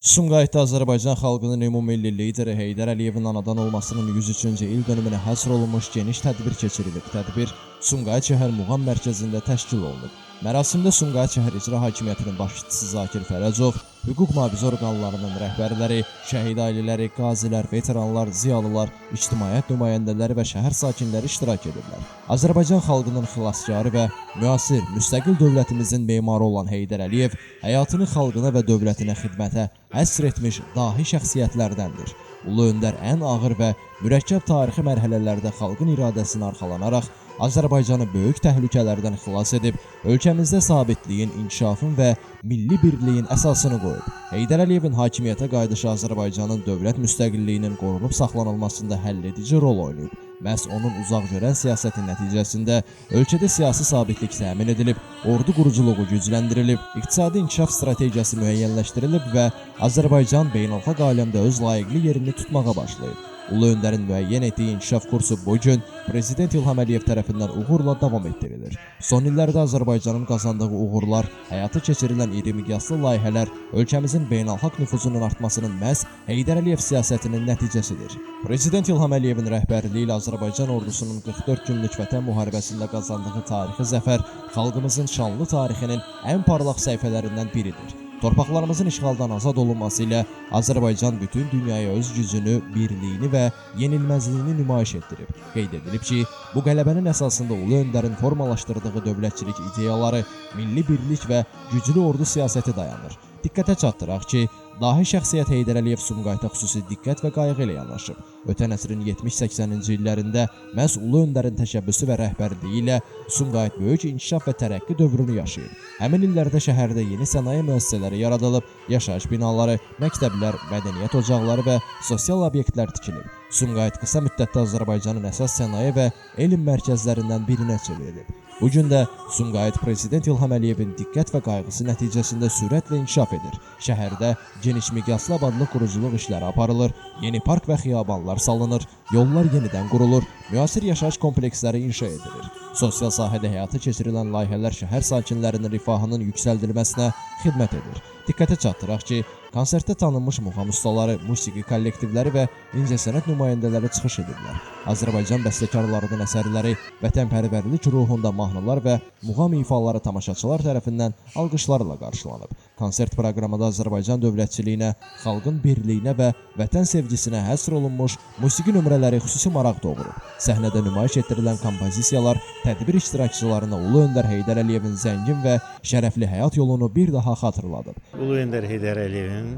Sumqayıtda Azərbaycan xalqının ümumilli lideri Heydər Əliyevin anadan olmasının 103-cü il dönümünə həsr olunmuş geniş tədbir keçirilib. Tədbir Sumqayıt şəhər Muğam mərkəzində təşkil olunub. Mərasimdə Sumqayıt şəhər İcra Hakimiyyətinin başçısı Zakir Fərəcov, hüquq mühafizə orqanlarının rəhbərləri, şəhid ailələri, qazilər, veteranlar, ziyalılar, ictimaiyyət nümayəndələri və şəhər sakinləri iştirak edirlər. Azərbaycan xalqının xilaskarı və müasir, müstəqil dövlətimizin memarı olan Heydər Əliyev həyatını xalqına və dövlətinə xidmətə həsr etmiş dahi şəxsiyyətlərdəndir. Ulu öndər ən ağır və mürəkkəb tarixi mərhələlərdə xalqın iradəsinə arxalanaraq Azərbaycanı böyük təhlükələrdən xilas edib, ölkəmizdə sabitliyin, inkişafın və milli birliyin əsasını qoyub. Heydər Əliyevin hakimiyyətə qayıdışı Azərbaycanın dövlət müstəqilliyinin qorunub saxlanılmasında həlledici rol oynayıb. Məhz onun uzaq görən siyasətin nəticəsində ölkədə siyasi sabitlik təmin edilib, ordu quruculuğu gücləndirilib, iqtisadi inkişaf strategiyası müəyyənləşdirilib və Azərbaycan beynəlxalq aləmdə öz layiqli yerini tutmağa başlayıb. Ulu öndərin müəyyən etdiyi inkişaf kursu bugün Prezident İlham Əliyev tərəfindən uğurla davam etdirilir. Son illərdə Azərbaycanın qazandığı uğurlar, həyata keçirilən iri miqyaslı layihələr ölkəmizin beynəlxalq nüfuzunun artmasının məhz Heydər Əliyev siyasətinin nəticəsidir. Prezident İlham Əliyevin rəhbərliyi ilə Azərbaycan ordusunun 44 günlük vətən müharibəsində qazandığı tarixi zəfər xalqımızın şanlı tarixinin ən parlaq səhifələrindən biridir. Torpaqlarımızın işğaldan azad olunması ilə Azərbaycan bütün dünyaya öz gücünü, birliyini və yenilməzliyini nümayiş etdirib. Qeyd edilib ki, bu qələbənin əsasında Ulu öndərin formalaşdırdığı dövlətçilik ideyaları, milli birlik və güclü ordu siyasəti dayanır. Diqqətə çatdıraq ki, dahi şəxsiyyət Heydər Əliyev Sumqayıta xüsusi diqqət və qayğı ilə yanaşıb. Ötən əsrin 70-80-ci illərində məhz Ulu öndərin təşəbbüsü və rəhbərliyi ilə Sumqayıt böyük inkişaf və tərəqqi dövrünü yaşayıb. Həmin illərdə şəhərdə yeni sənaye müəssisələri yaradılıb, yaşayış binaları, məktəblər, mədəniyyət ocaqları və sosial obyektlər tikilib. Sumqayıt qısa müddətdə Azərbaycanın əsas sənaye və elm mərkəzlərindən birinə çevrilib. Bugün də Sumqayıt Prezident İlham Əliyevin diqqət və qayğısı nəticəsində sürətlə inkişaf edir. Şəhərdə geniş miqyaslı abadlıq quruculuq işləri aparılır, yeni park və xiyabanlar salınır, yollar yenidən qurulur, müasir yaşayış kompleksləri inşa edilir. Sosial sahədə həyata keçirilən layihələr şəhər sakinlərinin rifahının yüksəldilməsinə xidmət edir. Diqqətə çatdıraq ki, konsertdə tanınmış muğam ustaları, musiqi kollektivləri və incəsənət nümayəndələri çıxış edirlər. Azərbaycan bəstəkarlarının əsərləri, vətənpərvərlik ruhunda mahnılar və muğam ifaları tamaşaçılar tərəfindən alqışlarla qarşılanıb. Konsert proqramında Azərbaycan dövlətçiliyinə, xalqın birliyinə və vətən sevgisinə həsr olunmuş musiqi nömrələri xüsusi maraq doğurub. Səhnədə nümayiş etdirilən kompozisiyalar tədbir iştirakçılarına Ulu öndər Heydər Əliyevin zəngin və şərəfli həyat yolunu bir daha xatırladıb. Ulu öndər Heydər Əliyevin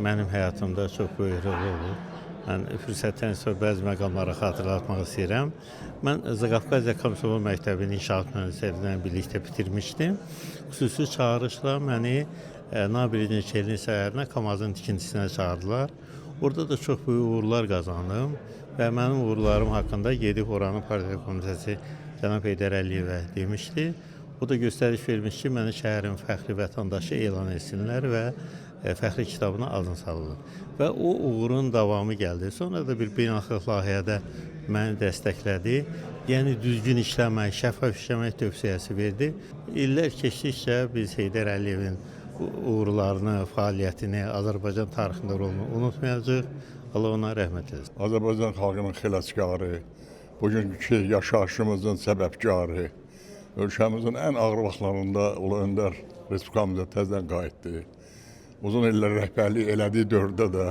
mənim həyatımda çox böyük rolu olub. Mən fürsətdən sonra bəzi məqamları xatırlatmaq istəyirəm. Mən Zaqafqaziya Komsomol Məktəbinin İnşaat Mühəndisliyi birlikdə bitirmişdim. Xüsusi çağırışla məni Nabilin Çelin səhərinə Kamazın tikintisinə çağırdılar. Orada da çox böyük uğurlar qazandım və mənim uğurlarım haqqında gedib oranın partiya komitəsi cənab Heydər Əliyevə demişdi. O da göstəriş vermiş ki, məni şəhərin fəxri vətəndaşı elan etsinlər və fəxri kitabına adını salırlar. Və o uğurun davamı gəldi. Sonra da bir beynəlxalq layihədə məni dəstəklədi. Yəni düzgün işləmək, şəffaf işləmək tövsiyəsi verdi. İllər keçdikcə biz Heydər Əliyevin uğurlarını, fəaliyyətini, Azərbaycan tarixində rolunu unutmayacağıq. Allah ona rəhmət etsin. Azərbaycan xalqının xilaskarı, bugünkü yaşayışımızın səbəbkarı, ölkəmizin ən ağır vaxtlarında Ulu öndər Respublikamıza təzədən qayıtdı. Uzun illər rəhbərlik elədiyi dövrdə də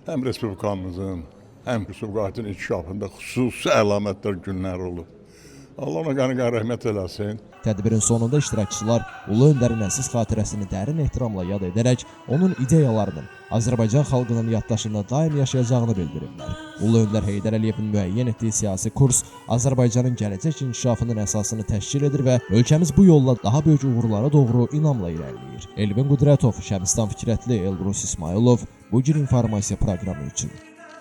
həm Respublikamızın, həm Sumqayıtın inkişafında xüsusi əlamətlər günlər olub. Allah ona qəni-qəni rəhmət eləsin. Tədbirin sonunda iştirakçılar Ulu öndərin əziz xatirəsini dərin ehtiramla yad edərək onun ideyalarının Azərbaycan xalqının yaddaşında daim yaşayacağını bildiriblər. Ulu öndər Heydər Əliyevin müəyyən etdiyi siyasi kurs Azərbaycanın gələcək inkişafının əsasını təşkil edir və ölkəmiz bu yolla daha böyük uğurlara doğru inamla irəliləyir. Elvin Qudrətov, Şəmistan Fikrətli, Elbrus İsmailov, Bugün informasiya proqramı üçün.